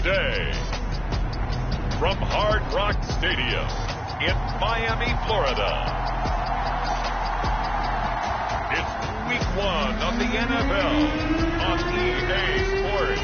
today, from Hard Rock Stadium in Miami, Florida, it's Week 1 of the NFL on EA Sports.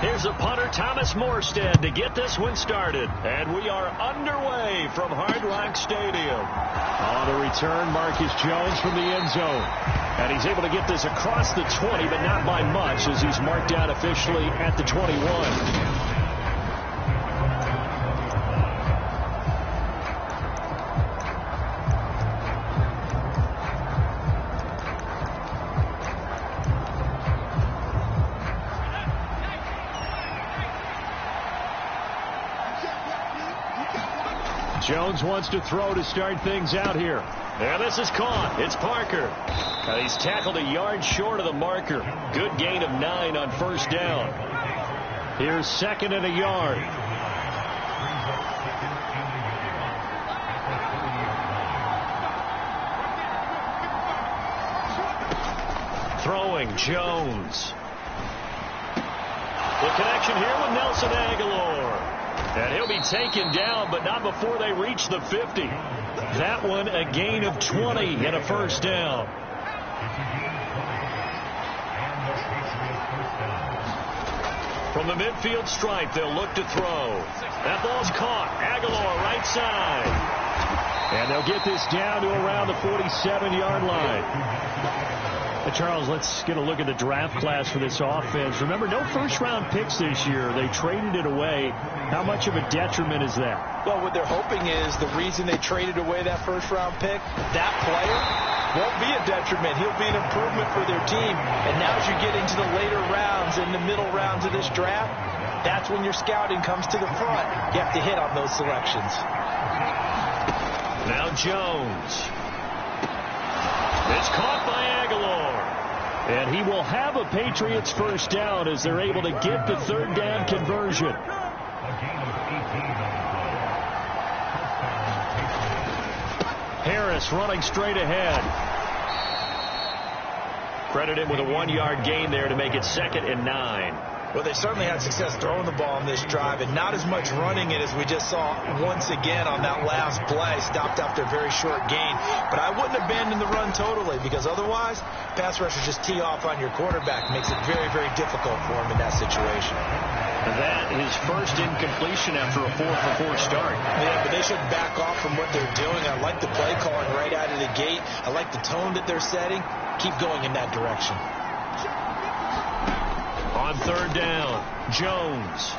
Here's a punter, Thomas Morstead, to get this one started. And we are underway from Hard Rock Stadium. On the return, Marcus Jones from the end zone. And he's able to get this across the 20, but not by much, as he's marked out officially at the 21. Jones wants to throw to start things out here. And this is caught. It's Parker. He's tackled a yard short of the marker. Good gain of 9 on first down. Here's 2nd and a yard. Throwing Jones. The connection here with Nelson Aguilar. And he'll be taken down, but not before they reach the 50. That one a gain of 20 and a first down. From the midfield stripe, they'll look to throw. That ball's caught. Aguilar right side. And they'll get this down to around the 47-yard line. Charles, let's get a look at the draft class for this offense. Remember, no first-round picks this year. They traded it away. How much of a detriment is that? Well, what they're hoping is the reason they traded away that first-round pick, that player won't be a detriment. He'll be an improvement for their team. And now as you get into the later rounds, in the middle rounds of this draft, that's when your scouting comes to the front. You have to hit on those selections. Now Jones. It's caught by Aguilar. And he will have a Patriots first down as they're able to get the third down conversion. Harris running straight ahead. Credit him with a 1-yard gain there to make it 2nd and 9. Well, they certainly had success throwing the ball on this drive, and not as much running it as we just saw once again on that last play. Stopped after a very short gain. But I wouldn't abandon the run totally, because otherwise, pass rushers just tee off on your quarterback. Makes it very, very difficult for him in that situation. That is first incompletion after a 4-for-4 start. Yeah, but they should back off from what they're doing. I like the play calling right out of the gate. I like the tone that they're setting. Keep going in that direction. On third down, Jones.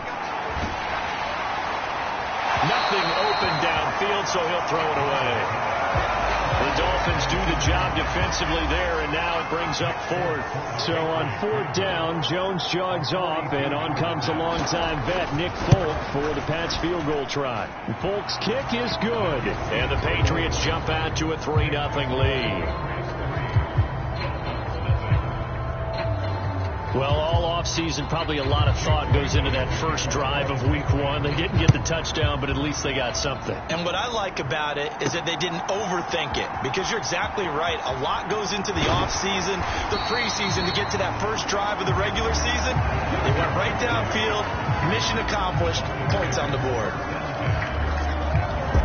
Nothing open downfield, so he'll throw it away. The Dolphins do the job defensively there, and now it brings up 4th. So on 4th down, Jones jogs off, and on comes a longtime vet, Nick Folk, for the Pats field goal try. Folk's kick is good, and the Patriots jump out to a 3-0 lead. Well, all offseason, probably a lot of thought goes into that first drive of Week 1. They didn't get the touchdown, but at least they got something. And what I like about it is that they didn't overthink it, because you're exactly right. A lot goes into the offseason, the preseason, to get to that first drive of the regular season. They went right downfield, mission accomplished, points on the board.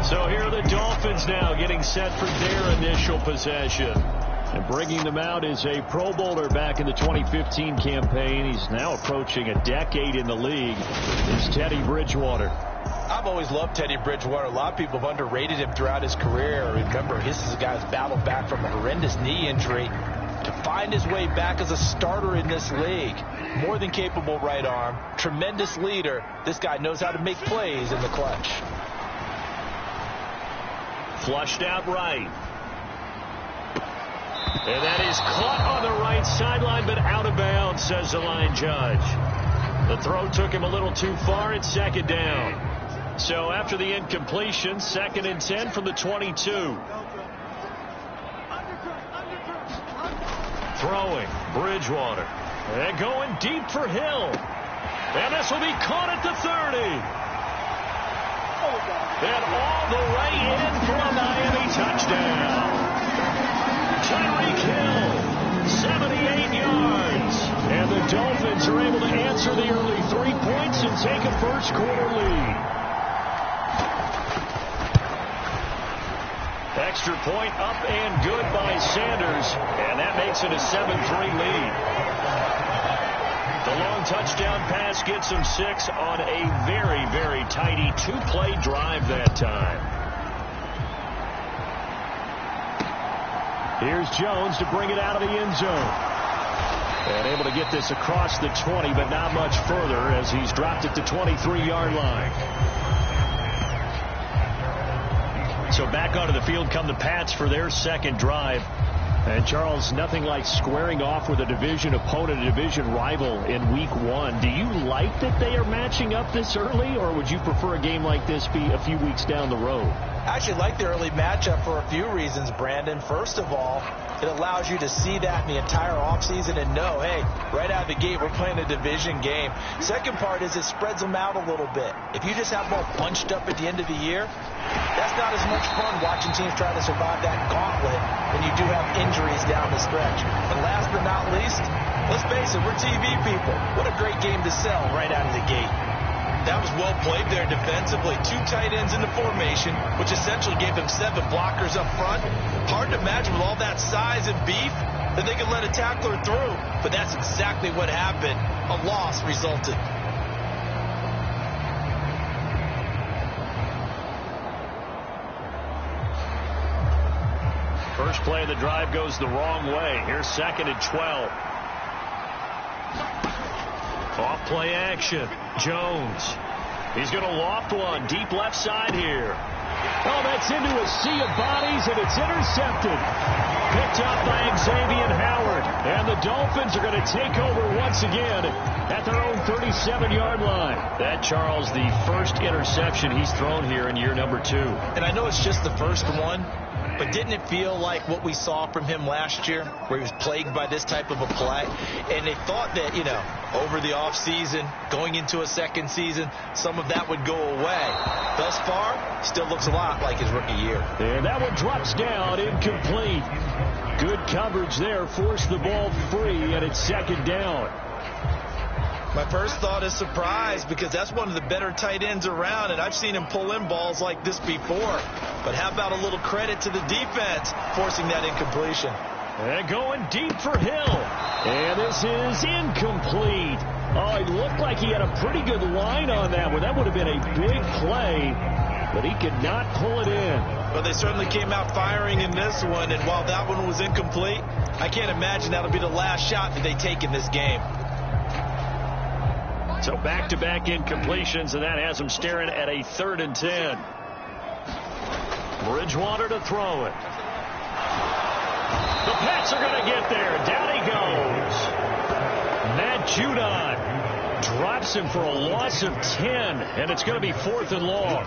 So here are the Dolphins now getting set for their initial possession. And bringing them out is a Pro Bowler back in the 2015 campaign. He's now approaching a decade in the league. It's Teddy Bridgewater. I've always loved Teddy Bridgewater. A lot of people have underrated him throughout his career. Remember, this is a guy who's battled back from a horrendous knee injury to find his way back as a starter in this league. More than capable right arm. Tremendous leader. This guy knows how to make plays in the clutch. Flushed out right. And that is caught on the right sideline, but out of bounds, says the line judge. The throw took him a little too far. It's 2nd down. So after the incompletion, 2nd and 10 from the 22. Throwing, Bridgewater. And going deep for Hill. And this will be caught at the 30. And all the way in for a Miami touchdown. Tyreek Hill, 78 yards. And the Dolphins are able to answer the early 3 points and take a first-quarter lead. Extra point up and good by Sanders. And that makes it a 7-3 lead. The long touchdown pass gets him 6 on a very, very tidy 2-play drive that time. Here's Jones to bring it out of the end zone. And able to get this across the 20, but not much further as he's dropped it to 23-yard line. So back onto the field come the Pats for their second drive. And, Charles, nothing like squaring off with a division opponent, a division rival in Week 1. Do you like that they are matching up this early, or would you prefer a game like this be a few weeks down the road? I actually like the early matchup for a few reasons, Brandon. First of all, it allows you to see that in the entire offseason and know, hey, right out of the gate, we're playing a division game. Second part is it spreads them out a little bit. If you just have them all bunched up at the end of the year, that's not as much fun watching teams try to survive that gauntlet when you do have injuries down the stretch. And last but not least, let's face it, we're TV people. What a great game to sell right out of the gate. That was well played there defensively. 2 tight ends in the formation, which essentially gave them 7 blockers up front. Hard to imagine with all that size and beef that they could let a tackler through. But that's exactly what happened. A loss resulted. First play of the drive goes the wrong way. Here's 2nd and 12. Off play action. Jones. He's going to loft one deep left side here. Oh, that's into a sea of bodies, and it's intercepted. Picked up by Xavier Howard. And the Dolphins are going to take over once again at their own 37-yard line. That, Charles, the first interception he's thrown here in year number 2. And I know it's just the first one, but didn't it feel like what we saw from him last year, where he was plagued by this type of a play? And they thought that, over the offseason, going into a second season, some of that would go away. Thus far, still looks a lot like his rookie year. And that one drops down, incomplete. Good coverage there, forced the ball free, and it's 2nd down. My first thought is surprise, because that's one of the better tight ends around, and I've seen him pull in balls like this before. But how about a little credit to the defense forcing that incompletion? And going deep for Hill. And this is incomplete. Oh, it looked like he had a pretty good line on that one. That would have been a big play, but he could not pull it in. Well, they certainly came out firing in this one, and while that one was incomplete, I can't imagine that'll be the last shot that they take in this game. So back-to-back incompletions, and that has them staring at a 3rd and 10. Bridgewater to throw it. The Pats are going to get there. Down he goes. Matt Judon drops him for a loss of 10, and it's going to be 4th and long.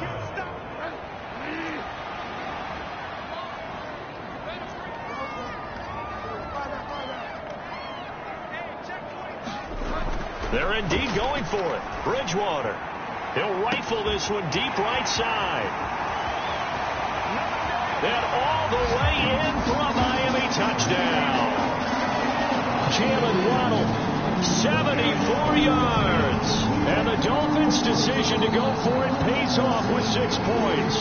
They're indeed going for it. Bridgewater. He'll rifle this one deep right side. And all the way in for a Miami touchdown. Jalen Waddle, 74 yards. And the Dolphins' decision to go for it pays off with 6 points.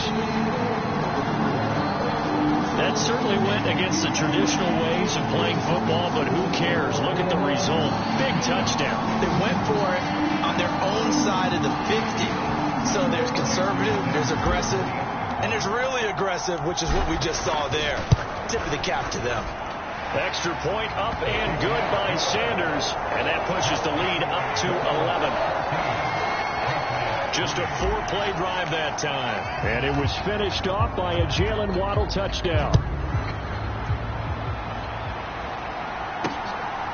That certainly went against the traditional ways of playing football, but who cares? Look at the result. Big touchdown. They went for it on their own side of the 50. So there's conservative, there's aggressive, and there's really aggressive, which is what we just saw there. Tip of the cap to them. Extra point up and good by Sanders, and that pushes the lead up to 11. Just a 4-play drive that time. And it was finished off by a Jalen Waddle touchdown.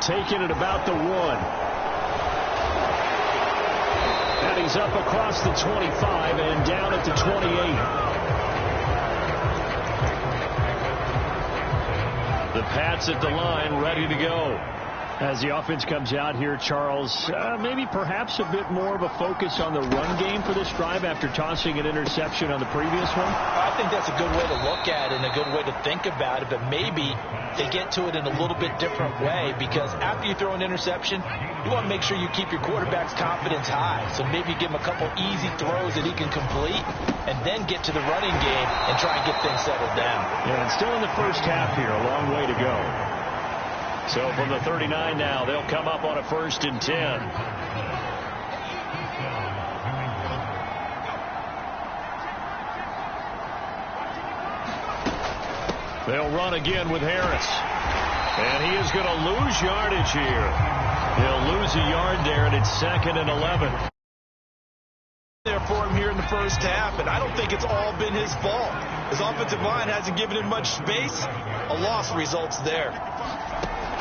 Taking it about the 1. And he's He's up across the 25 and down at the 28. The Pats at the line, ready to go. As the offense comes out here, Charles, maybe perhaps a bit more of a focus on the run game for this drive after tossing an interception on the previous one? I think that's a good way to look at it and a good way to think about it, but maybe they get to it in a little bit different way, because after you throw an interception, you want to make sure you keep your quarterback's confidence high. So maybe give him a couple easy throws that he can complete and then get to the running game and try and get things settled down. Yeah, and still in the first half here, a long way to go. So from the 39 now, they'll come up on a 1st and 10. They'll run again with Harris. And he is going to lose yardage here. He'll lose a yard there, and it's 2nd and 11. There for him here in the first half, and I don't think it's all been his fault. His offensive line hasn't given him much space. A loss results there.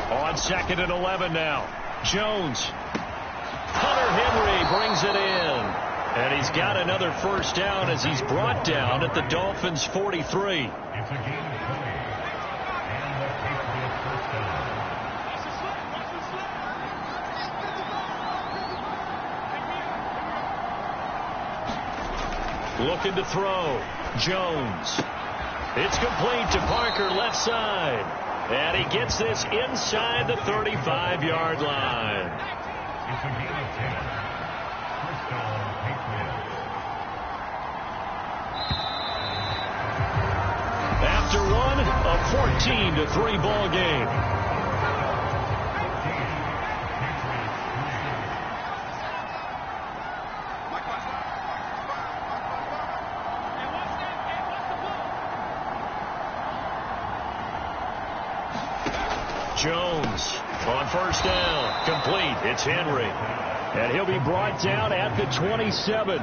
On 2nd and 11 now. Jones. Hunter Henry brings it in. And he's got another first down as he's brought down at the Dolphins' 43. Looking to throw. Jones. It's complete to Parker, left side. And he gets this inside the 35-yard line. After one, a 14-3 ball game. Jones on first down, complete. It's Henry, and he'll be brought down at the 27.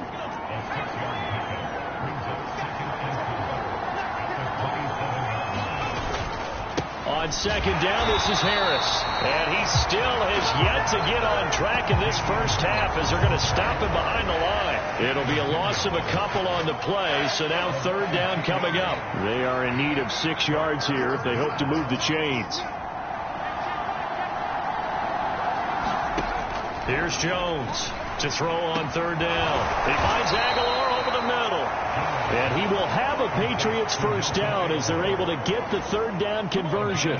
On 2nd down, this is Harris, and he still has yet to get on track in this first half as they're going to stop him behind the line. It'll be a loss of a couple on the play, so now 3rd down coming up. They are in need of 6 yards here if they hope to move the chains. Here's Jones to throw on 3rd down. He finds Aguilar over the middle. And he will have a Patriots first down as they're able to get the 3rd down conversion.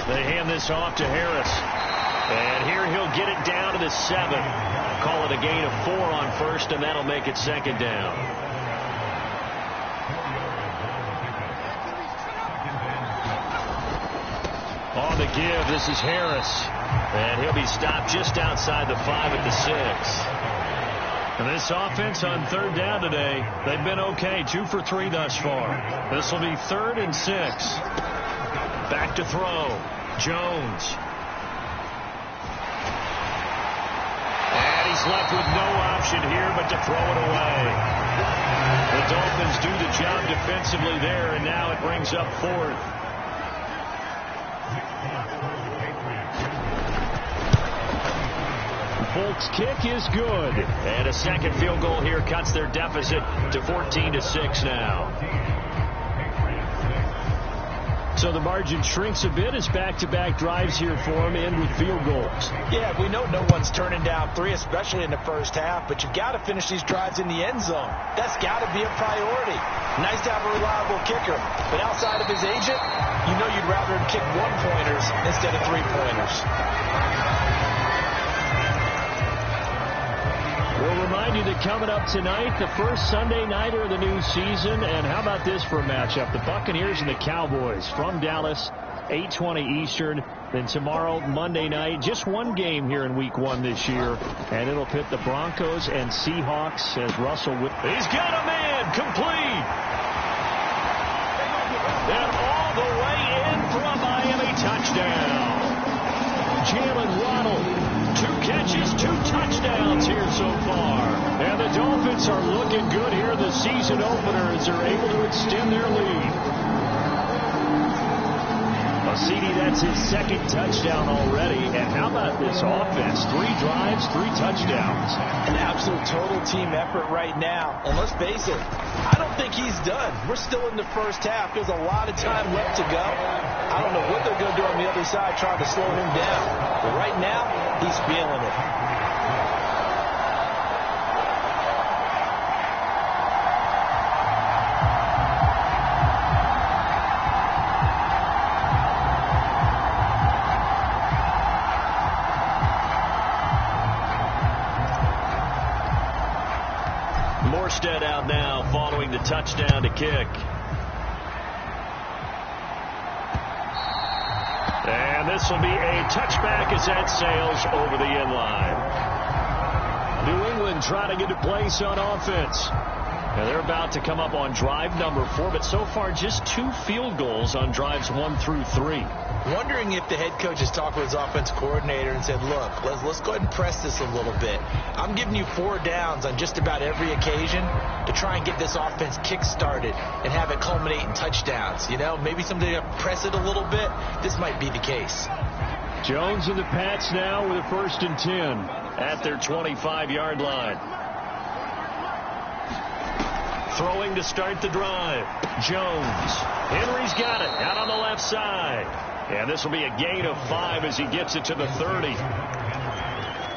They hand this off to Harris. And here he'll get it down to the 7. Call it a gain of 4 on 1st, and that'll make it 2nd down. On the give, this is Harris. And he'll be stopped just outside the 5 at the 6. And this offense on 3rd down today, they've been okay. 2 for 3 thus far. This will be 3rd and 6. Back to throw. Jones. And he's left with no option here but to throw it away. The Dolphins do the job defensively there, and now it brings up 4th. Folks' kick is good. And a second field goal here cuts their deficit to 14-6 now. So the margin shrinks a bit as back-to-back drives here for them end with field goals. Yeah, we know no one's turning down 3, especially in the first half, but you've got to finish these drives in the end zone. That's got to be a priority. Nice to have a reliable kicker, but outside of his agent, you know you'd rather him kick 1-pointers instead of 3-pointers. We'll remind you that coming up tonight, the first Sunday nighter of the new season. And how about this for a matchup? The Buccaneers and the Cowboys from Dallas, 8:20 Eastern. Then tomorrow, Monday night, just one game here in Week 1 this year. And it'll pit the Broncos and Seahawks as Russell with. He's got a man complete. And all the way in for a Miami touchdown. Jalen Waddle. 2 catches, 2 touchdowns here so far. And the Dolphins are looking good here the season opener as they're able to extend their lead. A CD, that's his second touchdown already. And how about this offense? 3 drives, 3 touchdowns. An absolute total team effort right now. And let's face it, I don't think he's done. We're still in the first half. There's a lot of time left to go. I don't know what they're going to do on the other side trying to slow him down. But right now, he's feeling it. Morstead out now following the touchdown to kick. And this will be a touchback as that sails over the end line. New England trying to get a place on offense. Now they're about to come up on drive number 4, but so far just 2 field goals on drives 1 through 3. Wondering if the head coach has talked with his offense coordinator and said, look, let's go ahead and press this a little bit. I'm giving you 4 downs on just about every occasion to try and get this offense kick-started and have it culminate in touchdowns. You know, maybe someday to press it a little bit. This might be the case. Jones and the Pats now with a 1st and 10 at their 25-yard line. Throwing to start the drive. Jones. Henry's got it out on the left side. And this will be a gain of 5 as he gets it to the 30.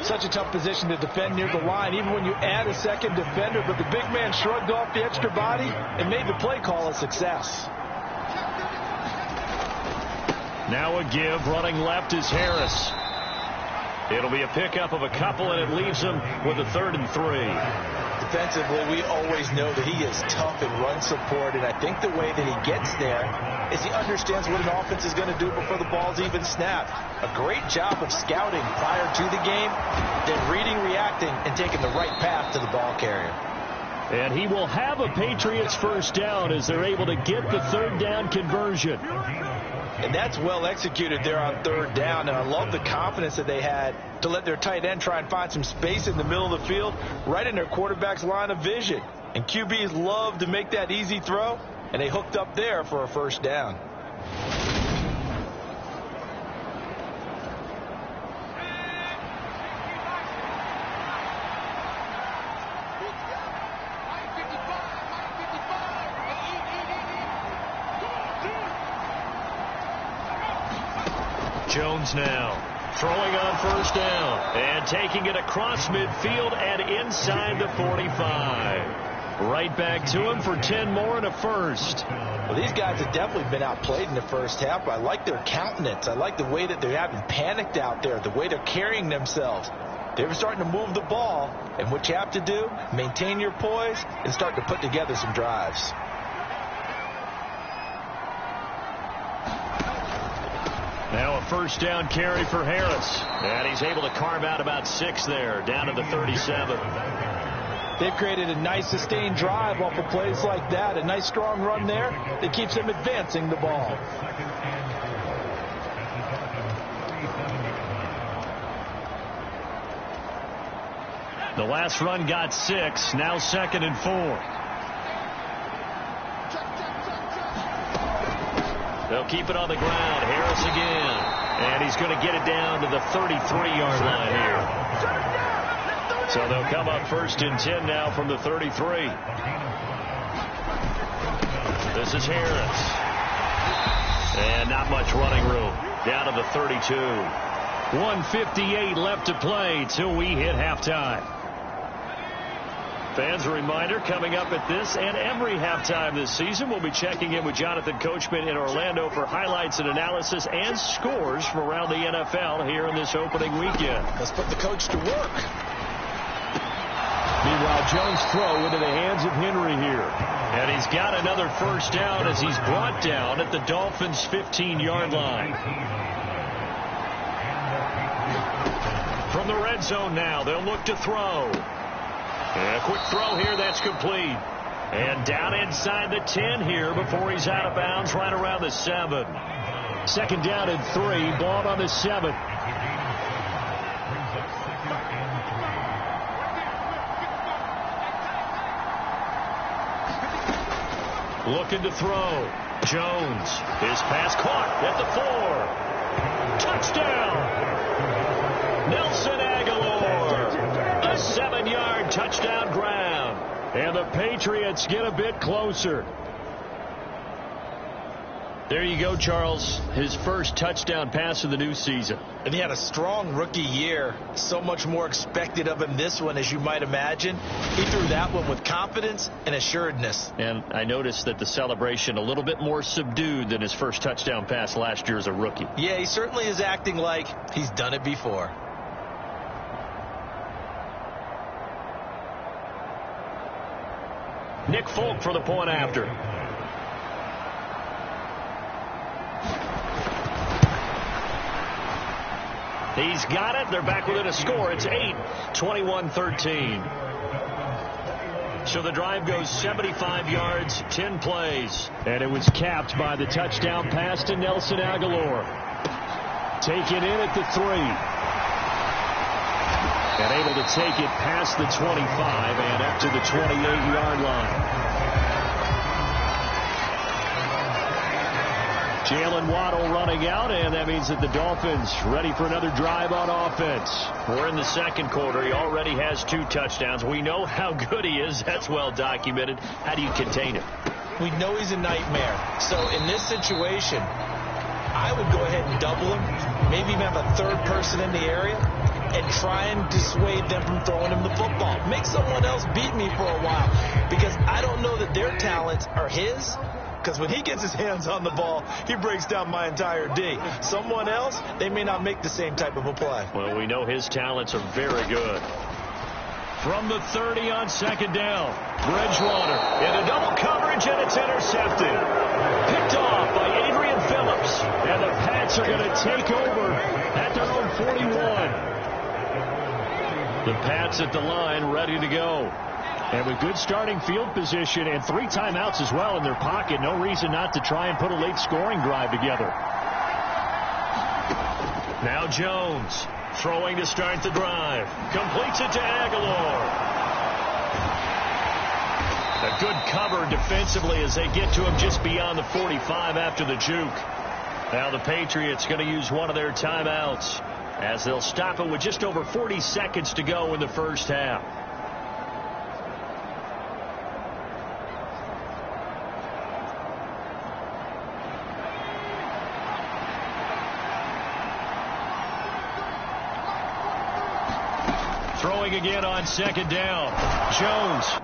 Such a tough position to defend near the line, even when you add a second defender. But the big man shrugged off the extra body and made the play call a success. Now a give. Running left is Harris. It'll be a pickup of a couple, and it leaves him with a 3rd and 3. Defensively, we always know that he is tough in run support, and I think the way that he gets there is he understands what an offense is going to do before the ball's even snapped. A great job of scouting prior to the game, then reading, reacting, and taking the right path to the ball carrier. And he will have a Patriots 1st down as they're able to get the 3rd down conversion. And that's well executed there on 3rd down. And I love the confidence that they had to let their tight end try and find some space in the middle of the field, right in their quarterback's line of vision. And QBs love to make that easy throw, and they hooked up there for a 1st down. Jones now throwing on 1st down and taking it across midfield and inside the 45. Right back to him for 10 more and a 1st. Well, these guys have definitely been outplayed in the 1st half. I like their countenance. I like the way that they haven't panicked out there, the way they're carrying themselves. They're starting to move the ball, and what you have to do, maintain your poise and start to put together some drives. Now a 1st down carry for Harris. And he's able to carve out about 6 there, down to the 37. They've created a nice sustained drive off of plays like that. A nice strong run there that keeps them advancing the ball. The last run got 6. Now 2nd and 4. They'll keep it on the ground. Harris again. And he's going to get it down to the 33-yard line here. So they'll come up 1st and 10 now from the 33. This is Harris. And not much running room. Down to the 32. 1:58 left to play till we hit halftime. Fans, a reminder, coming up at this and every halftime this season, we'll be checking in with Jonathan Coachman in Orlando for highlights and analysis and scores from around the NFL here in this opening weekend. Let's put the coach to work. Meanwhile, Jones' throw into the hands of Henry here. And he's got another 1st down as he's brought down at the Dolphins' 15-yard line. From the red zone now, they'll look to throw. And a quick throw here, that's complete. And down inside the 10 here before he's out of bounds right around the 7. 2nd down and 3, ball on the 7. Looking to throw. Jones, his pass caught at the 4. Touchdown! Nelson Aguilar, a 7-yard touchdown ground. And the Patriots get a bit closer. There you go, Charles. His first touchdown pass of the new season. And he had a strong rookie year. So much more expected of him this one, as you might imagine. He threw that one with confidence and assuredness. And I noticed that the celebration a little bit more subdued than his first touchdown pass last year as a rookie. Yeah, he certainly is acting like he's done it before. Nick Folk for the point after. He's got it. They're back within a score. It's 8, 21-13. So the drive goes 75 yards, 10 plays. And it was capped by the touchdown pass to Nelson Aguilar. Taken in at the 3. And able to take it past the 25 and up to the 28-yard line. Jalen Waddle running out, and that means that the Dolphins ready for another drive on offense. We're in the second quarter. He already has 2 touchdowns. We know how good he is. That's well documented. How do you contain him? We know he's a nightmare. So in this situation, I would go ahead and double him, maybe even have a third person in the area, and try and dissuade them from throwing him the football. Make someone else beat me for a while, because I don't know that their talents are his. Because when he gets his hands on the ball, he breaks down my entire D. Someone else, they may not make the same type of a play. Well, we know his talents are very good. From the 30 on second down, Bridgewater into double coverage, and it's intercepted. Picked off by Adrian Phillips. And the Pats are going to take over at their own 41. The Pats at the line ready to go. And with good starting field position and 3 timeouts as well in their pocket, no reason not to try and put a late scoring drive together. Now Jones throwing to start the drive. Completes it to Aguilar. A good cover defensively as they get to him just beyond the 45 after the juke. Now the Patriots going to use one of their timeouts as they'll stop it with just over 40 seconds to go in the first half. Throwing again on second down. Jones.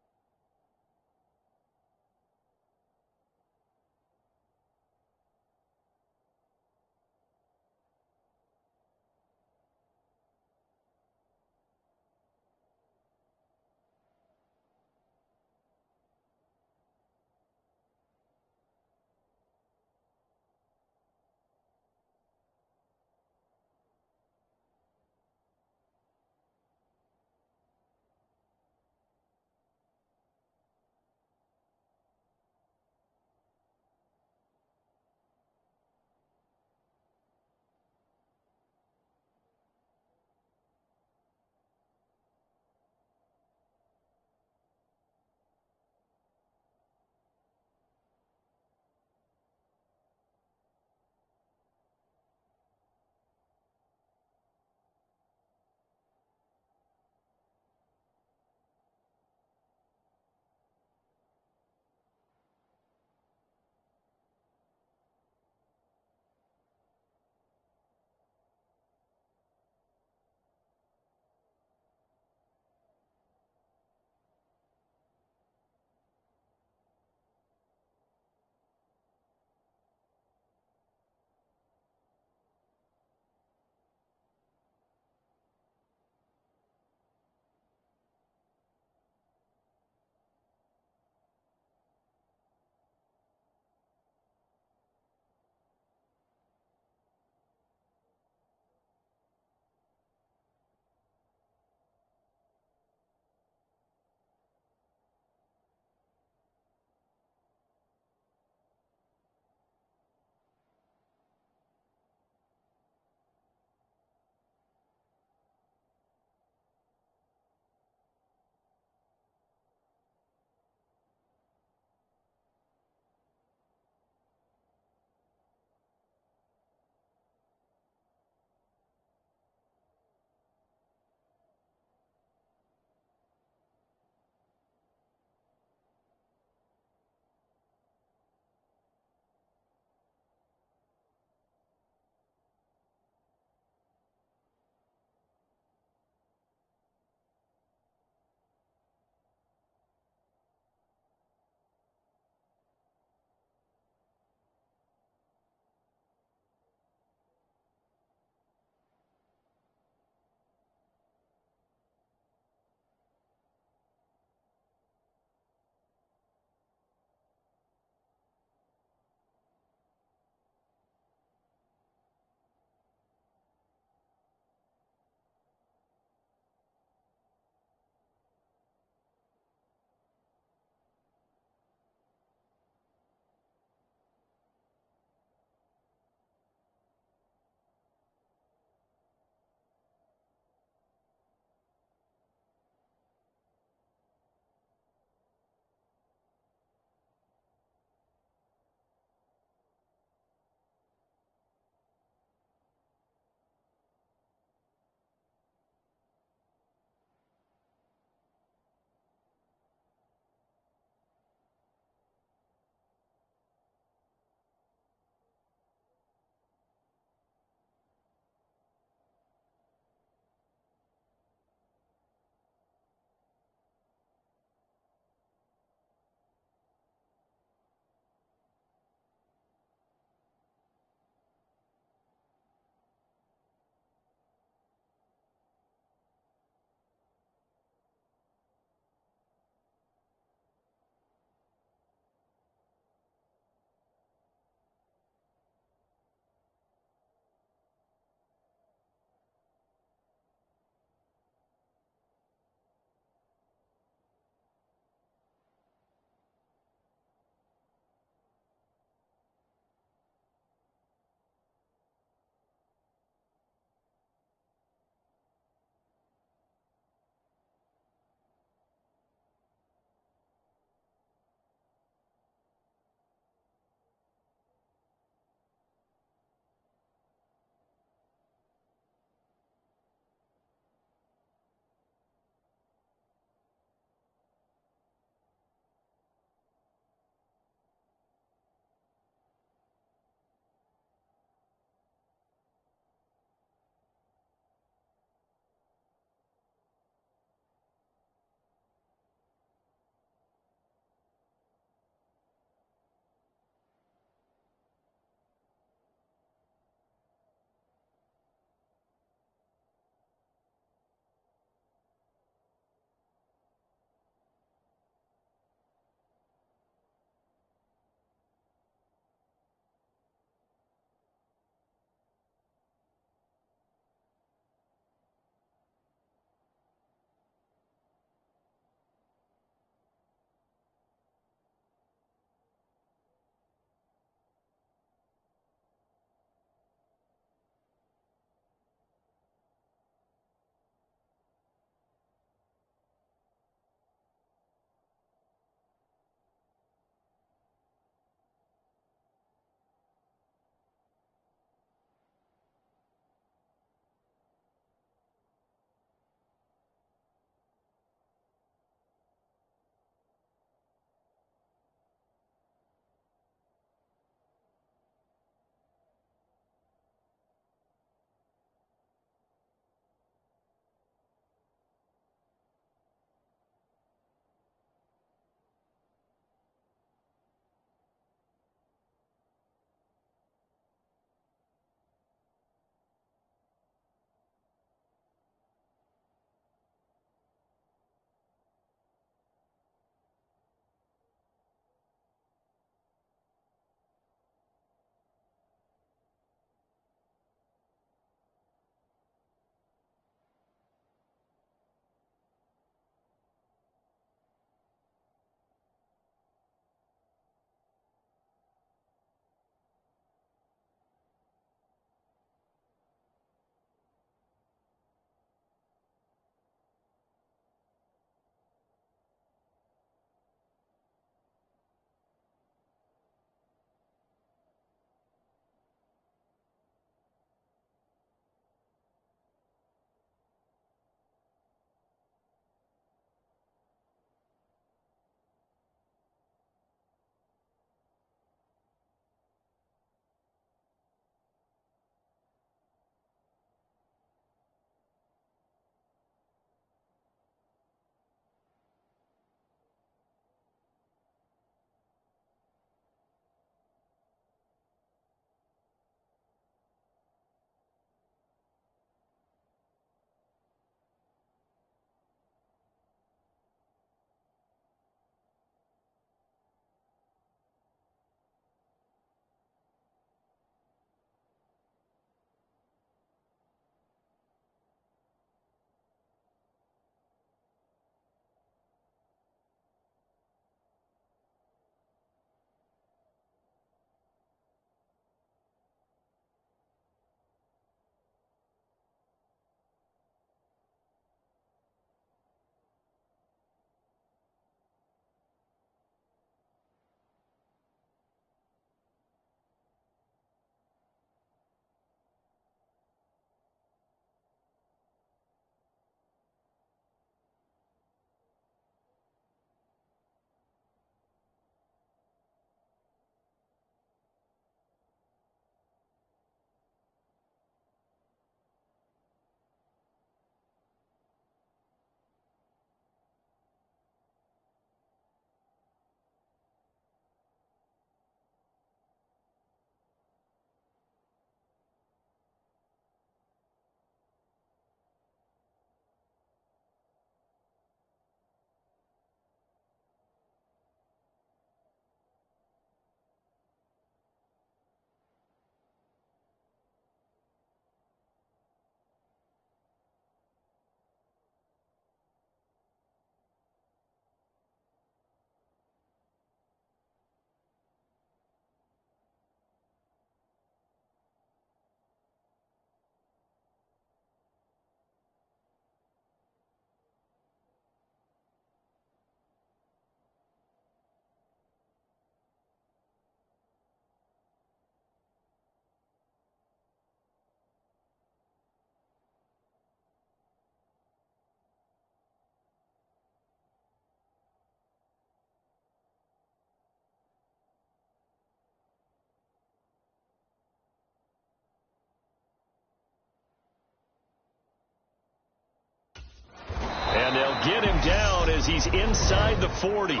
get him down as he's inside the 40.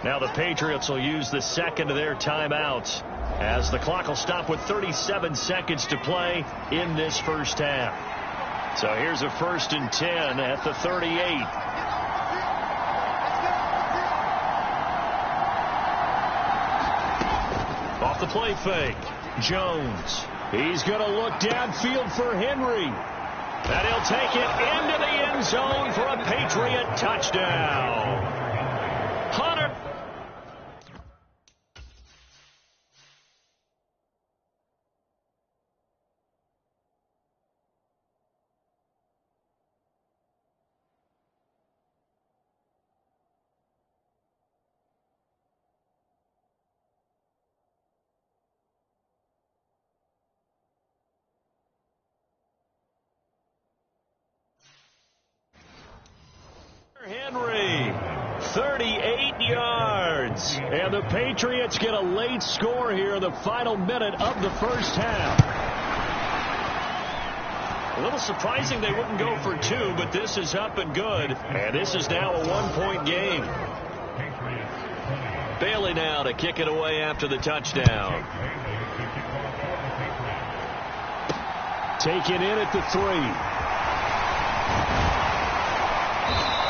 Now the Patriots will use the second of their timeouts as the clock will stop with 37 seconds to play in this first half. So here's a 1st and 10 at the 38. Off the play fake. Jones. He's going to look downfield for Henry. And he'll take it into the end zone for a Patriot touchdown. Hunter. Henry, 38 yards. And the Patriots get a late score here in the final minute of the first half. A little surprising they wouldn't go for 2, but this is up and good. And this is now a 1-point game. Bailey now to kick it away after the touchdown. Taken in at the 3.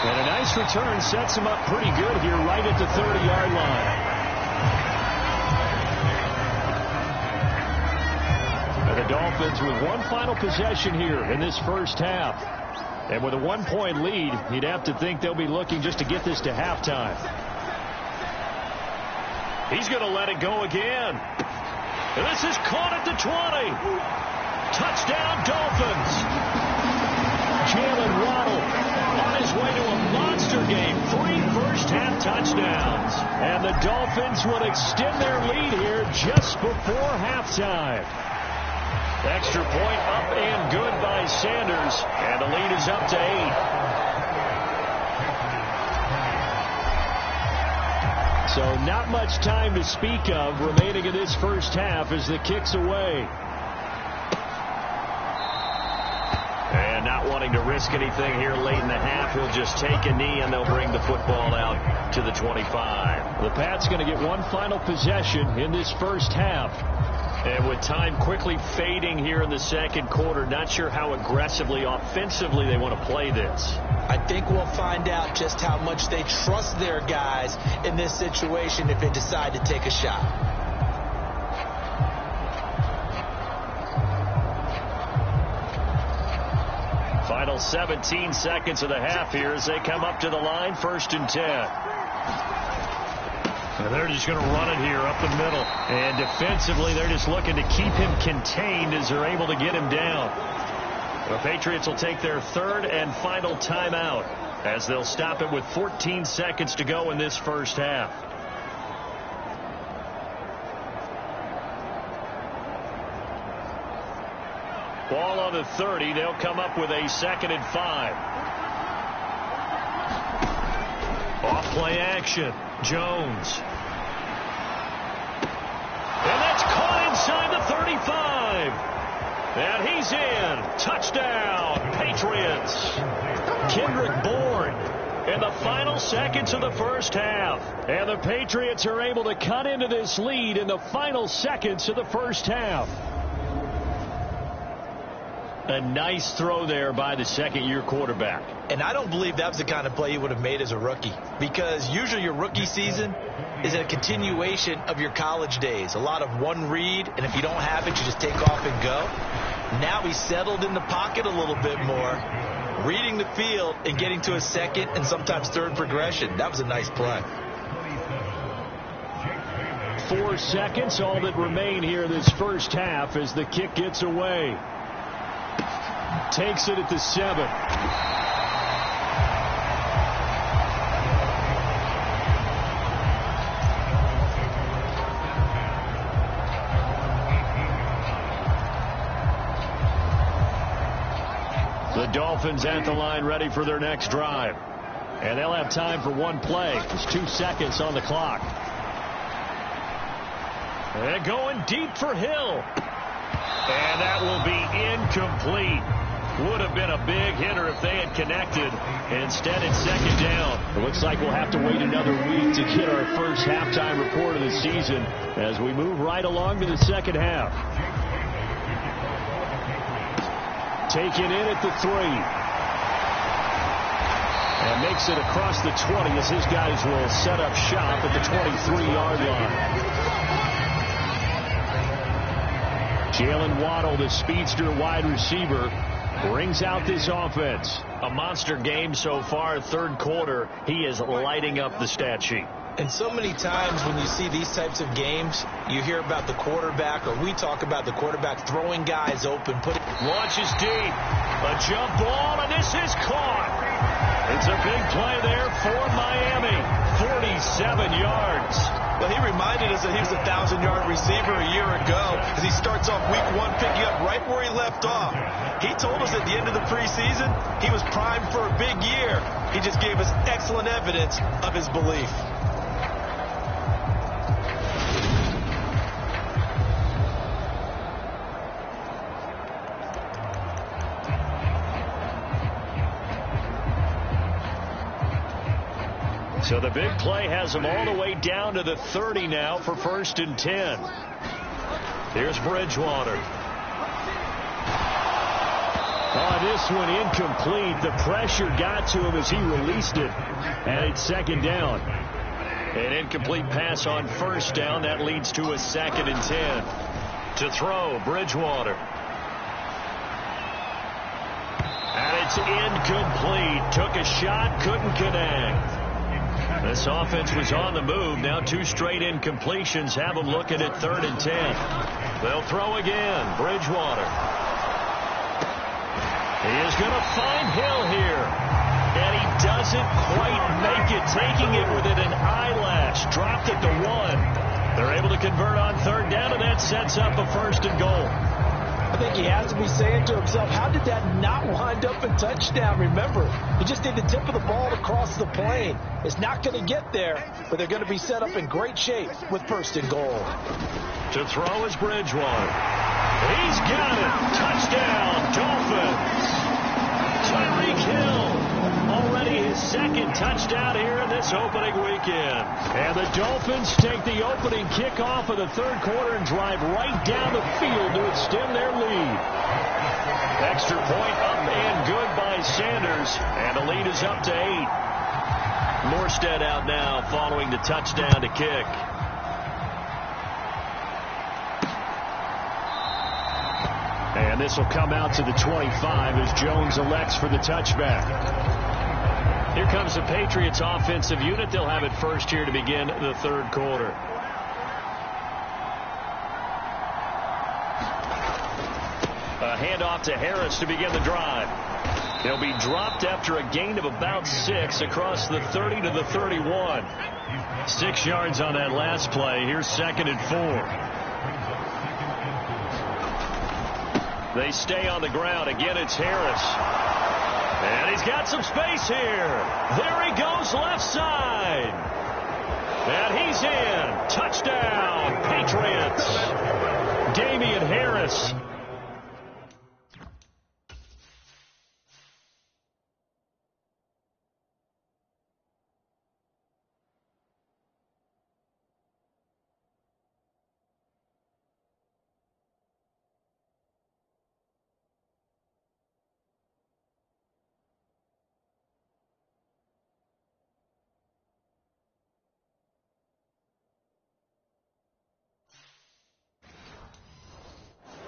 And a nice return sets him up pretty good here right at the 30-yard line. And the Dolphins with one final possession here in this first half. And with a 1-point lead, you'd have to think they'll be looking just to get this to halftime. He's going to let it go again. And this is caught at the 20. Touchdown, Dolphins. Jalen Waddle on his way to a monster game. 3 first-half touchdowns. And the Dolphins will extend their lead here just before halftime. Extra point up and good by Sanders. And the lead is up to 8. So not much time to speak of remaining in this first half as the kick's away. And not wanting to risk anything here late in the half, he'll just take a knee and they'll bring the football out to the 25. The Pats going to get one final possession in this first half. And with time quickly fading here in the second quarter, not sure how aggressively, offensively they want to play this. I think we'll find out just how much they trust their guys in this situation if they decide to take a shot. Final 17 seconds of the half here as they come up to the line, 1st and 10. And they're just going to run it here up the middle. And defensively, they're just looking to keep him contained as they're able to get him down. The Patriots will take their 3rd and final timeout as they'll stop it with 14 seconds to go in this first half. Ball on the 30. They'll come up with a 2nd and 5. Off play action. Jones. And that's caught inside the 35. And he's in. Touchdown, Patriots. Kendrick Bourne in the final seconds of the first half. And the Patriots are able to cut into this lead in the final seconds of the first half. A nice throw there by the second-year quarterback. And I don't believe that was the kind of play he would have made as a rookie, because usually your rookie season is a continuation of your college days. A lot of one read, and if you don't have it, you just take off and go. Now he's settled in the pocket a little bit more, reading the field and getting to a second and sometimes third progression. That was a nice play. 4 seconds, all that remain here this first half as the kick gets away. Takes it at the 7. The Dolphins at the line ready for their next drive. And they'll have time for one play. There's 2 seconds on the clock. And going deep for Hill. And that will be incomplete. Would have been a big hitter if they had connected. Instead, it's second down. It looks like we'll have to wait another week to get our first halftime report of the season as we move right along to the second half. Taken in at the 3. And makes it across the 20 as his guys will set up shop at the 23-yard line. Jalen Waddle, the speedster wide receiver, brings out this offense. A monster game so far. Third quarter, he is lighting up the stat sheet. And so many times when you see these types of games, you hear about the quarterback, or we talk about the quarterback throwing guys open. Launches deep. A jump ball, and this is caught. It's a big play there for Miami. 47 yards. Well, he reminded us that he was a 1,000-yard receiver a year ago as he starts off week 1 picking up right where he left off. He told us at the end of the preseason he was primed for a big year. He just gave us excellent evidence of his belief. So the big play has them all the way down to the 30 now for 1st and 10. Here's Bridgewater. Oh, this one incomplete. The pressure got to him as he released it. And it's second down. An incomplete pass on 1st down. That leads to a 2nd and 10. To throw, Bridgewater. And it's incomplete. Took a shot, couldn't connect. This offense was on the move. Now 2 straight incompletions have them looking at 3rd and 10. They'll throw again. Bridgewater. He is going to find Hill here. And he doesn't quite make it. Taking it within an eyelash. Dropped it to 1. They're able to convert on 3rd down, and that sets up a 1st and goal. I think he has to be saying to himself, how did that not wind up a touchdown? Remember, he just did the tip of the ball across the plane. It's not going to get there, but they're going to be set up in great shape with 1st and goal. To throw is Bridgewater. He's got it. Touchdown, Dolphins. Tyreek Hill. Already his 2nd touchdown here in this opening weekend. And the Dolphins take the opening kickoff of the 3rd quarter and drive right down the field to extend their lead. Extra point up and good by Sanders. And the lead is up to 8. Morstead out now following the touchdown to kick. And this will come out to the 25 as Jones elects for the touchback. Here comes the Patriots offensive unit. They'll have it first here to begin the 3rd quarter. A handoff to Harris to begin the drive. He'll be dropped after a gain of about 6 across the 30 to the 31. 6 yards on that last play. Here's 2nd and 4. They stay on the ground. Again, it's Harris. And he's got some space here. There he goes left side. And he's in. Touchdown, Patriots. Damian Harris.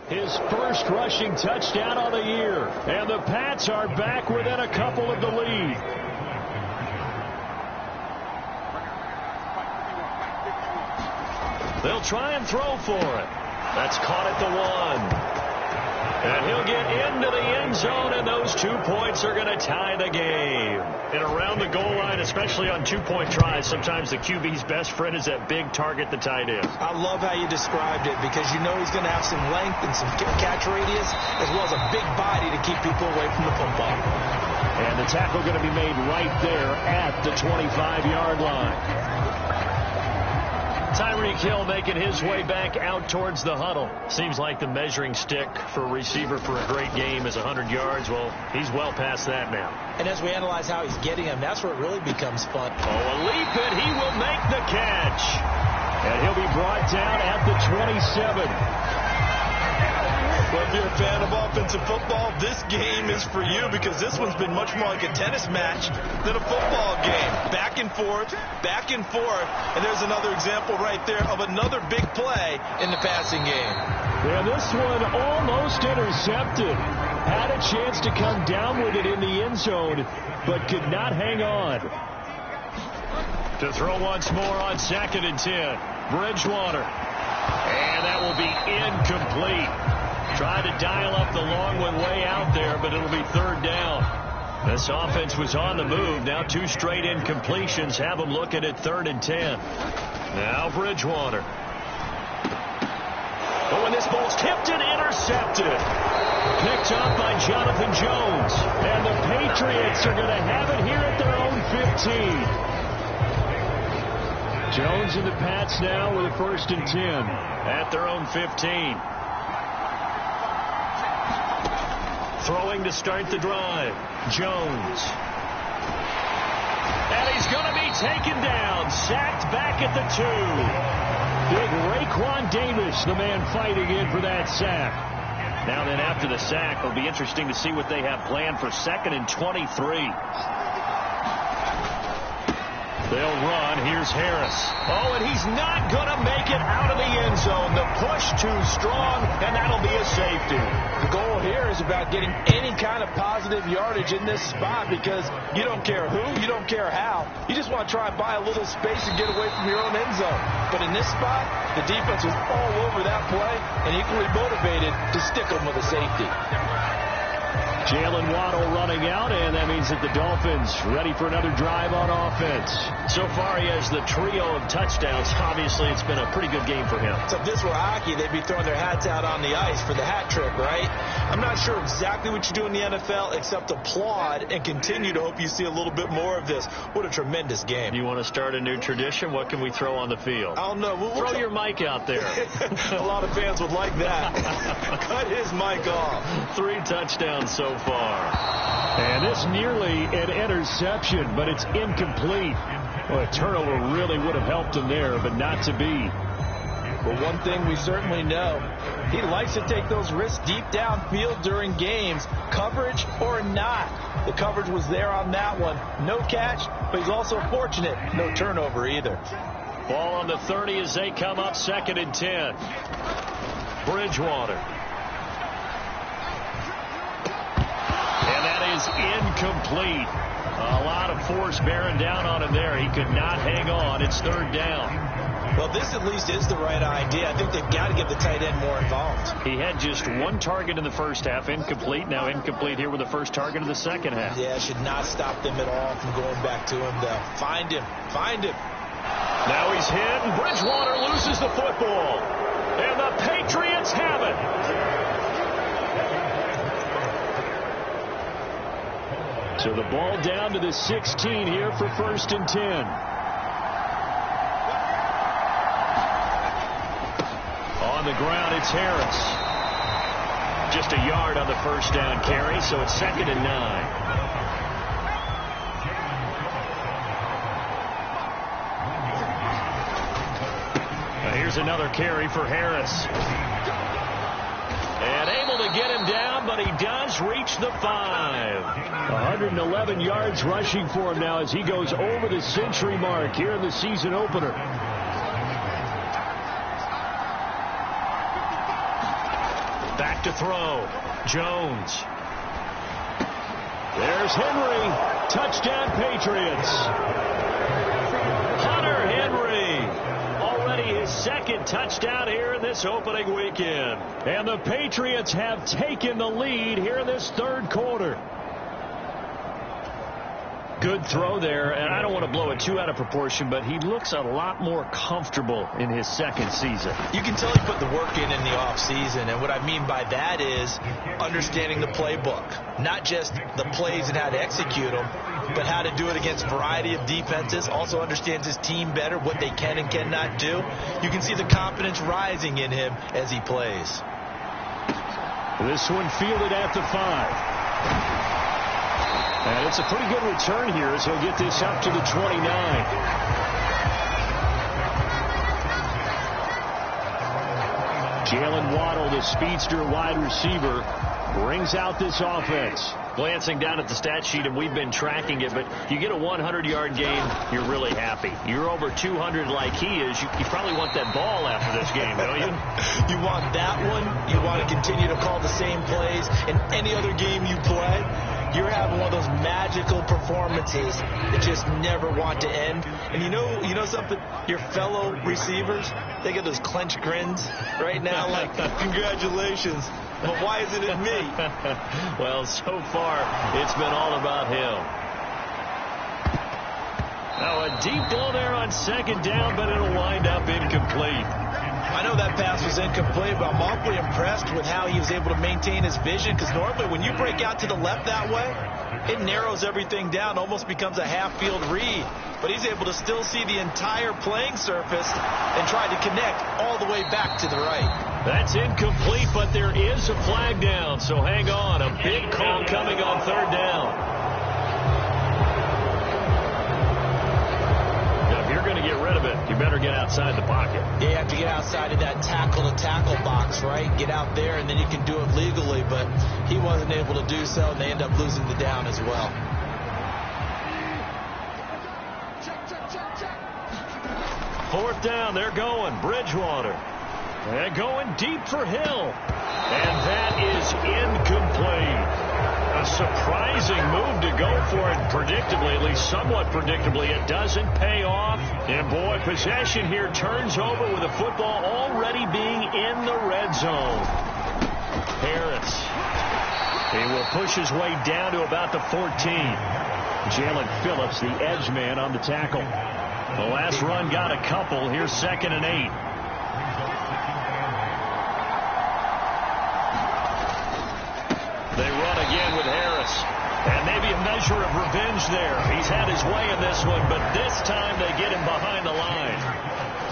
His first rushing touchdown of the year. And the Pats are back within a couple of the lead. They'll try and throw for it. That's caught at the 1. And he'll get into the end zone, and those 2 points are going to tie the game. And around the goal line, especially on 2-point tries, sometimes the QB's best friend is that big target, the tight end. I love how you described it because you know he's going to have some length and some catch radius as well as a big body to keep people away from the football. And the tackle going to be made right there at the 25-yard line. Tyreek Hill making his way back out towards the huddle. Seems like the measuring stick for a receiver for a great game is 100 yards. Well, he's well past that now. And as we analyze how he's getting them, that's where it really becomes fun. Oh, a leap, and he will make the catch. And he'll be brought down at the 27. Well, if you're a fan of offensive football, this game is for you because this one's been much more like a tennis match than a football game. Back and forth, and there's another example right there of another big play in the passing game. Yeah, this one almost intercepted. Had a chance to come down with it in the end zone, but could not hang on. To throw once more on 2nd and 10. Bridgewater. And that will be incomplete. Tried to dial up the long one way out there, but it'll be 3rd down. This offense was on the move. Now 2 straight incompletions have them looking at 3rd and 10. Now Bridgewater. Oh, and this ball's tipped and intercepted. Picked up by Jonathan Jones. And the Patriots are going to have it here at their own 15. Jones and the Pats now with a 1st and 10 at their own 15. Throwing to start the drive. Jones. And he's going to be taken down. Sacked back at the 2. Big Raekwon Davis, the man fighting in for that sack. Now then, after the sack, it'll be interesting to see what they have planned for 2nd and 23. They'll run. Here's Harris. Oh, and he's not going to make it out of the end zone. The push too strong, and that'll be a safety. The goal here is about getting any kind of positive yardage in this spot because you don't care who, you don't care how. You just want to try and buy a little space and get away from your own end zone. But in this spot, the defense was all over that play and equally motivated to stick them with a safety. Jalen Waddle running out, and that means that the Dolphins ready for another drive on offense. So far, he has the trio of touchdowns. Obviously, it's been a pretty good game for him. So if this were hockey, they'd be throwing their hats out on the ice for the hat trick, right? I'm not sure exactly what you do in the NFL except applaud and continue to hope you see a little bit more of this. What a tremendous game. You want to start a new tradition? What can we throw on the field? I don't know. Throw your mic out there. A lot of fans would like that. Cut his mic off. 3 touchdowns so far. And this nearly an interception, but it's incomplete. Well, a turnover really would have helped him there, but not to be. Well, one thing we certainly know, he likes to take those risks deep downfield during games, coverage or not. The coverage was there on that one. No catch, but he's also fortunate. No turnover either. Ball on the 30 as they come up 2nd and 10. Bridgewater. And that is incomplete. A lot of force bearing down on him there. He could not hang on. It's 3rd down. Well, this at least is the right idea. I think they've got to get the tight end more involved. He had just 1 target in the first half. Incomplete. Now incomplete here with the first target of the second half. Yeah, should not stop them at all from going back to him, though. Find him. Find him. Now he's hit, and Bridgewater loses the football. And the Patriots have it. So the ball down to the 16 here for 1st and 10. On the ground, it's Harris. Just a yard on the 1st down carry, so it's 2nd and 9. Now here's another carry for Harris. And able to get him down, but he does reach the 5. 111 yards rushing for him now as he goes over the century mark here in the season opener. Back to throw. Jones. There's Henry. Touchdown Patriots. Hunter Henry. Already his 2nd touchdown here in this opening weekend. And the Patriots have taken the lead here in this 3rd quarter. Good throw there, and I don't want to blow it too out of proportion, but he looks a lot more comfortable in his second season. You can tell he put the work in the offseason, and what I mean by that is understanding the playbook. Not just the plays and how to execute them, but how to do it against a variety of defenses. Also understands his team better, what they can and cannot do. You can see the confidence rising in him as he plays. This one fielded at the 5. And it's a pretty good return here as he'll get this up to the 29. Jalen Waddle, the speedster wide receiver, brings out this offense. Glancing down at the stat sheet, and we've been tracking it, but you get a 100-yard game, you're really happy. You're over 200 like he is. You probably want that ball after this game, don't you? You want that one. You want to continue to call the same plays in any other game you play. You're having one of those magical performances that just never want to end. And you know something? Your fellow receivers, they get those clenched grins right now like, congratulations. But why isn't it me? Well, so far, it's been all about him. Now, a deep ball there on second down, but it'll wind up incomplete. I know that pass was incomplete, but I'm awfully impressed with how he was able to maintain his vision, because normally when you break out to the left that way, it narrows everything down, almost becomes a half-field read. But he's able to still see the entire playing surface and try to connect all the way back to the right. That's incomplete, but there is a flag down, so hang on. A big call coming on third down. Going to get rid of it, you better get outside the pocket. Yeah, you have to get outside of that tackle-to-tackle box, right? Get out there, and then you can do it legally, but he wasn't able to do so, and they end up losing the down as well. Fourth down, they're going. Bridgewater. They're going deep for Hill. And that is incomplete. A surprising move to go for it predictably, at least somewhat predictably. It doesn't pay off. And, boy, possession here turns over with the football already being in the red zone. Harris. He will push his way down to about the 14. Jalen Phillips, the edge man on the tackle. The last run got a couple. Here's 2nd and 8. They run again with Harris. And maybe a measure of revenge there. He's had his way in this one, but this time they get him behind the line.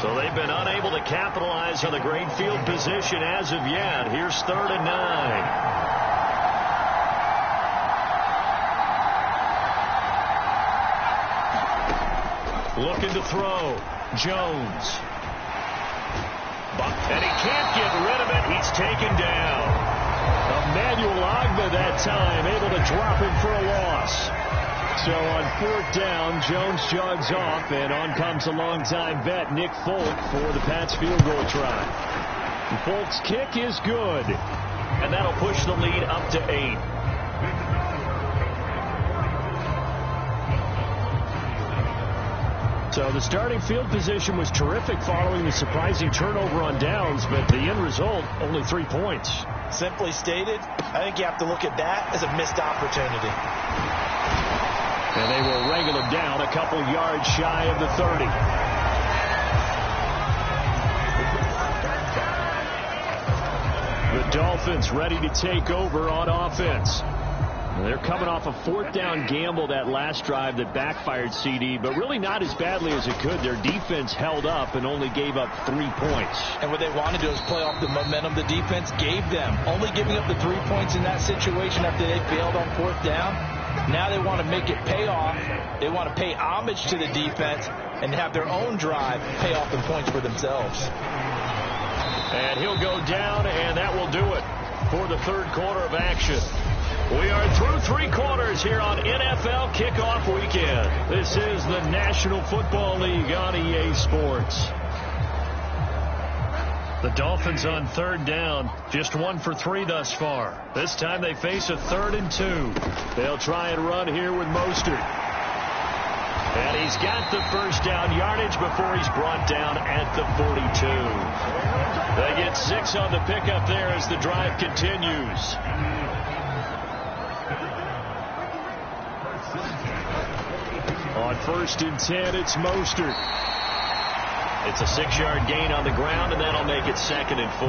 So they've been unable to capitalize on the great field position as of yet. Here's 3rd and 9. Looking to throw. Jones. And he can't get rid of it. He's taken down. Emmanuel Agba that time, able to drop him for a loss. So on 4th down, Jones jogs off, and on comes a longtime vet, Nick Folk, for the Pats field goal try. And Folk's kick is good, and that'll push the lead up to 8. So the starting field position was terrific following the surprising turnover on downs, but the end result, only 3 points. Simply stated, I think you have to look at that as a missed opportunity. And they will wrangle him down a couple yards shy of the 30. The Dolphins ready to take over on offense. They're coming off a 4th down gamble that last drive that backfired CD, but really not as badly as it could. Their defense held up and only gave up 3 points. And what they want to do is play off the momentum the defense gave them. Only giving up the 3 points in that situation after they failed on 4th down. Now they want to make it pay off. They want to pay homage to the defense and have their own drive pay off the points for themselves. And he'll go down, and that will do it for the 3rd quarter of action. We are through 3 quarters here on NFL Kickoff Weekend. This is the National Football League on EA Sports. The Dolphins on 3rd down, just 1 for 3 thus far. This time they face a 3rd and 2. They'll try and run here with Mostert. And he's got the first down yardage before he's brought down at the 42. They get 6 on the pickup there as the drive continues. On 1st and 10, it's Mostert. It's a 6-yard gain on the ground, and that'll make it 2nd and 4.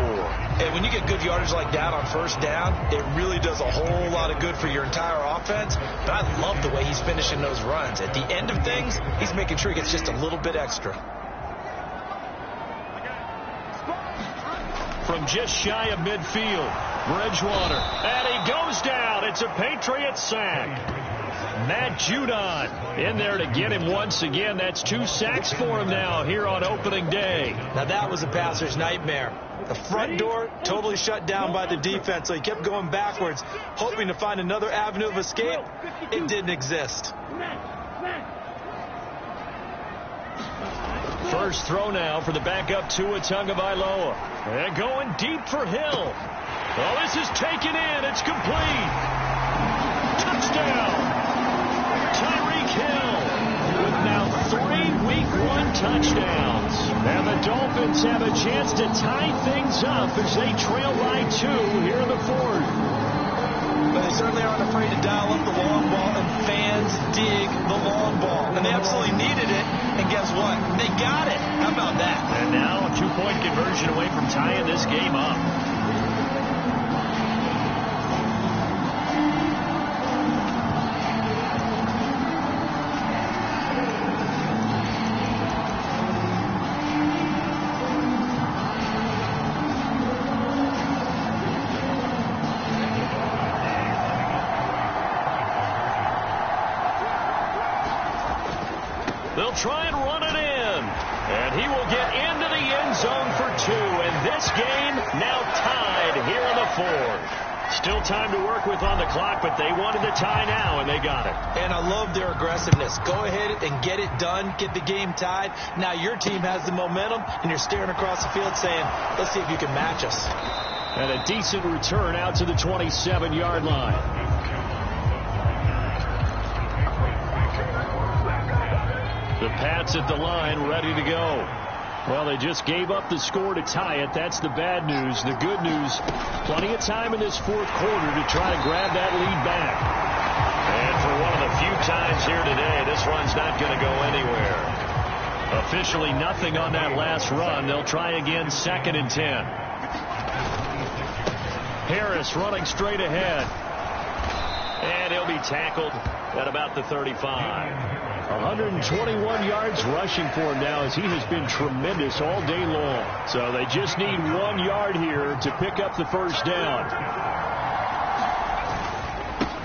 And when you get good yardage like that on 1st down, it really does a whole lot of good for your entire offense. But I love the way he's finishing those runs. At the end of things, he's making sure he gets just a little bit extra. From just shy of midfield, Bridgewater. And he goes down. It's a Patriot sack. Matt Judon in there to get him once again. That's 2 sacks for him now here on opening day. Now that was a passer's nightmare. The front door totally shut down by the defense, so he kept going backwards, hoping to find another avenue of escape. It didn't exist. First throw now for the backup Tua Tagovailoa. And going deep for Hill. Oh, this is taken in. It's complete. Touchdown. Tyreek Hill with now 3 Week 1 touchdowns. And the Dolphins have a chance to tie things up as they trail by 2 here in the 4th. But they certainly aren't afraid to dial up the long ball, and fans dig the long ball. And they absolutely needed it, and guess what? They got it. How about that? And now a 2-point conversion away from tying this game up. They'll try and run it in. And he will get into the end zone for 2. And this game now tied here in the 4th. Still time to work with on the clock, but they wanted the tie now, and they got it. And I love their aggressiveness. Go ahead and get it done. Get the game tied. Now your team has the momentum, and you're staring across the field saying, let's see if you can match us. And a decent return out to the 27-yard line. The Pats at the line, ready to go. Well, they just gave up the score to tie it. That's the bad news. The good news, plenty of time in this 4th quarter to try to grab that lead back. And for one of the few times here today, this run's not going to go anywhere. Officially nothing on that last run. They'll try again, 2nd and 10. Harris running straight ahead. And he'll be tackled at about the 35. 121 yards rushing for him now, as he has been tremendous all day long. So they just need 1 yard here to pick up the 1st down.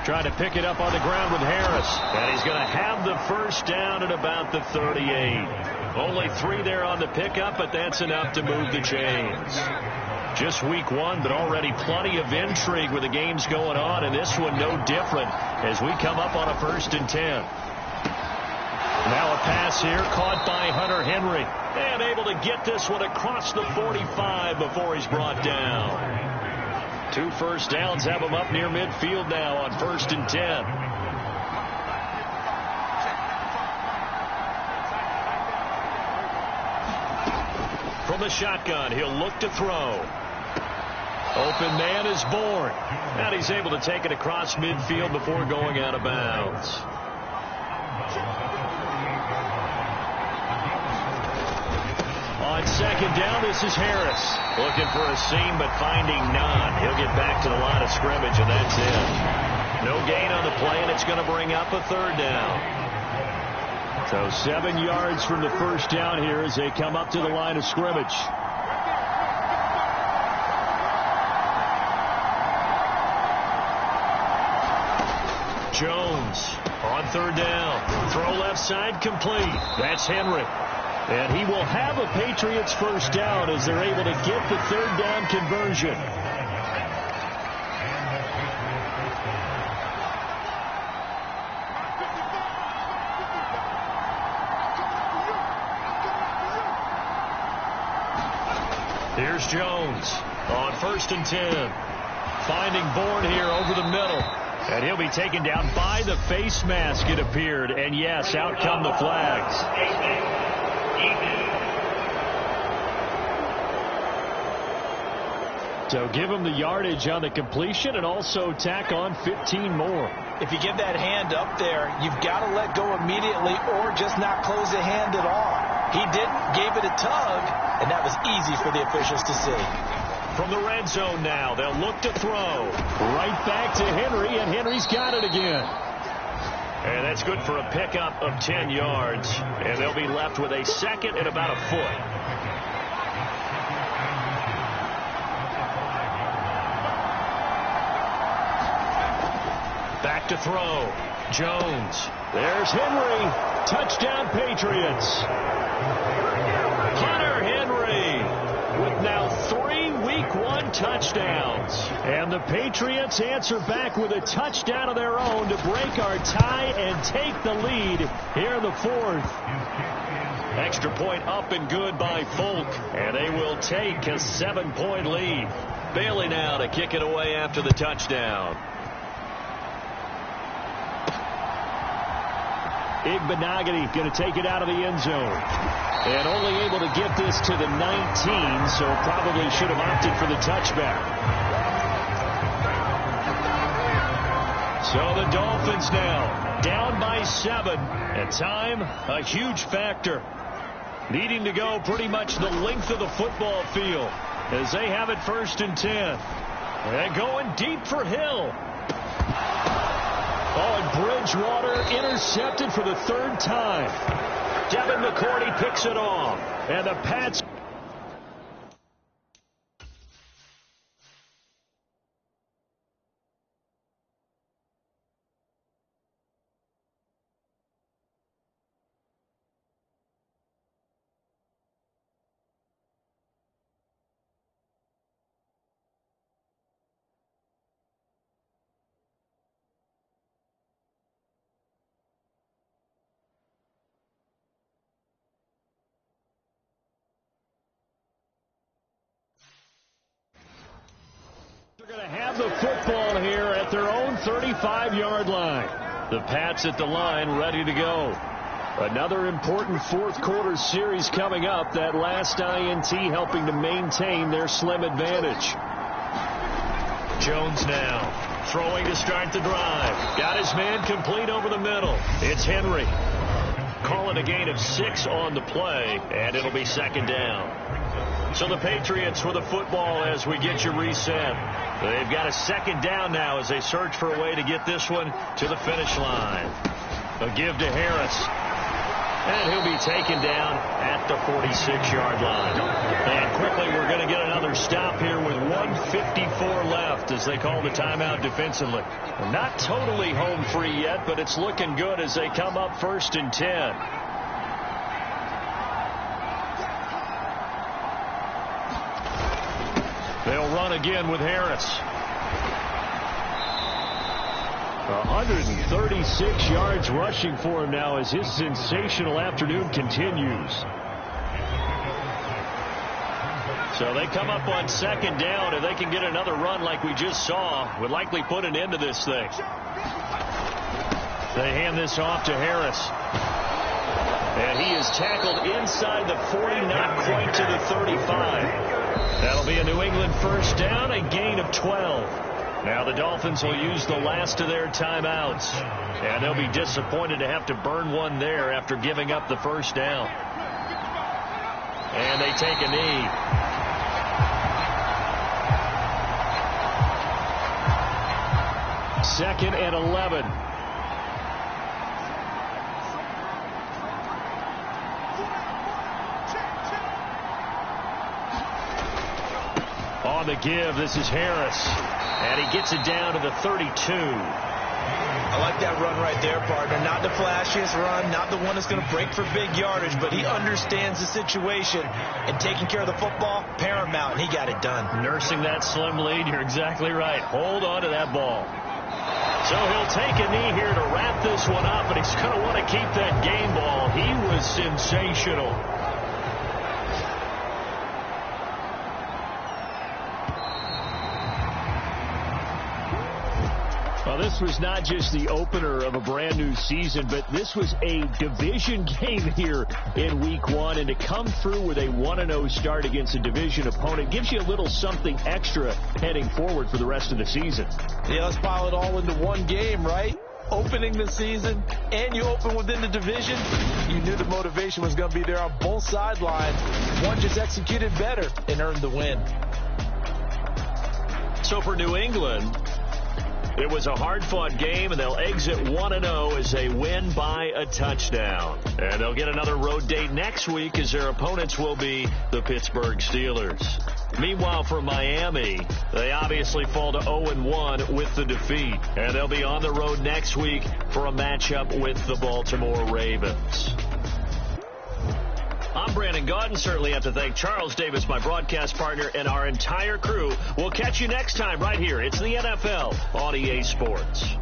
Trying to pick it up on the ground with Harris. And he's going to have the 1st down at about the 38. Only 3 there on the pickup, but that's enough to move the chains. Just week 1, but already plenty of intrigue with the games going on, and this one no different as we come up on a 1st and 10. Now a pass here, caught by Hunter Henry. And able to get this one across the 45 before he's brought down. 2 first downs have him up near midfield now on 1st and 10. From the shotgun, he'll look to throw. Open man is born. And he's able to take it across midfield before going out of bounds. On 2nd down, this is Harris. Looking for a seam, but finding none. He'll get back to the line of scrimmage, and that's it. No gain on the play, and it's going to bring up a 3rd down. So 7 yards from the 1st down here as they come up to the line of scrimmage. Jones on 3rd down. Throw left side, complete. That's Henry. And he will have a Patriots 1st down as they're able to get the 3rd down conversion. Here's Jones on 1st and 10. Finding Bourne here over the middle. And he'll be taken down by the face mask, it appeared. And yes, out come the flags. So give him the yardage on the completion and also tack on 15 more. If you give that hand up there, you've got to let go immediately or just not close the hand at all. He didn't, gave it a tug, and that was easy for the officials to see. From the red zone now, they'll look to throw. Right back to Henry, and Henry's got it again. And that's good for a pickup of 10 yards. And they'll be left with a second and about a foot. Back to throw. Jones. There's Henry. Touchdown, Patriots. Hunter Henry with now 3 Week 1 touchdowns. And the Patriots answer back with a touchdown of their own to break our tie and take the lead here in the fourth. Extra point up and good by Folk, and they will take a 7-point lead. Bailey now to kick it away after the touchdown. Igbenogany going to take it out of the end zone. And only able to get this to the 19, so probably should have opted for the touchback. So the Dolphins now down by 7. And time, a huge factor. Needing to go pretty much the length of the football field as they have it 1st and 10. And going deep for Hill. Oh, and Bridgewater intercepted for the 3rd time. Devin McCourty picks it off. And the Pats. They're going to have the football here at their own 35-yard line. The Pats at the line ready to go. Another important fourth-quarter series coming up. That last INT helping to maintain their slim advantage. Jones now throwing to start the drive. Got his man complete over the middle. It's Henry. Calling a gain of 6 on the play, and it'll be 2nd down. So the Patriots with the football as we get you reset. They've got a 2nd down now as they search for a way to get this one to the finish line. A give to Harris. And he'll be taken down at the 46-yard line. And quickly we're going to get another stop here with 1:54 left as they call the timeout defensively. Not totally home free yet, but it's looking good as they come up 1st and 10. They'll run again with Harris. 136 yards rushing for him now as his sensational afternoon continues. So they come up on 2nd down. If they can get another run like we just saw, would likely put an end to this thing. They hand this off to Harris. And he is tackled inside the 40, not quite to the 35. That'll be a New England 1st down, a gain of 12. Now the Dolphins will use the last of their timeouts. And they'll be disappointed to have to burn one there after giving up the 1st down. And they take a knee. Second and 11. On the give, this is Harris. And he gets it down to the 32. I like that run right there, partner. Not the flashiest run, not the one that's going to break for big yardage, but he understands the situation, and taking care of the football, paramount, and he got it done. Nursing that slim lead, you're exactly right. Hold on to that ball. So he'll take a knee here to wrap this one up, and he's going to want to keep that game ball. He was sensational. Well, this this was not just the opener of a brand new season, but this was a division game here in week 1. And to come through with a 1-0 start against a division opponent gives you a little something extra heading forward for the rest of the season. Yeah, let's pile it all into one game, right? Opening the season, and you open within the division. You knew the motivation was going to be there on both sidelines. One just executed better and earned the win. So for New England, it was a hard-fought game, and they'll exit 1-0 as they win by a touchdown. And they'll get another road date next week as their opponents will be the Pittsburgh Steelers. Meanwhile, for Miami, they obviously fall to 0-1 with the defeat. And they'll be on the road next week for a matchup with the Baltimore Ravens. I'm Brandon Gaudin. Certainly have to thank Charles Davis, my broadcast partner, and our entire crew. We'll catch you next time right here. It's the NFL on EA Sports.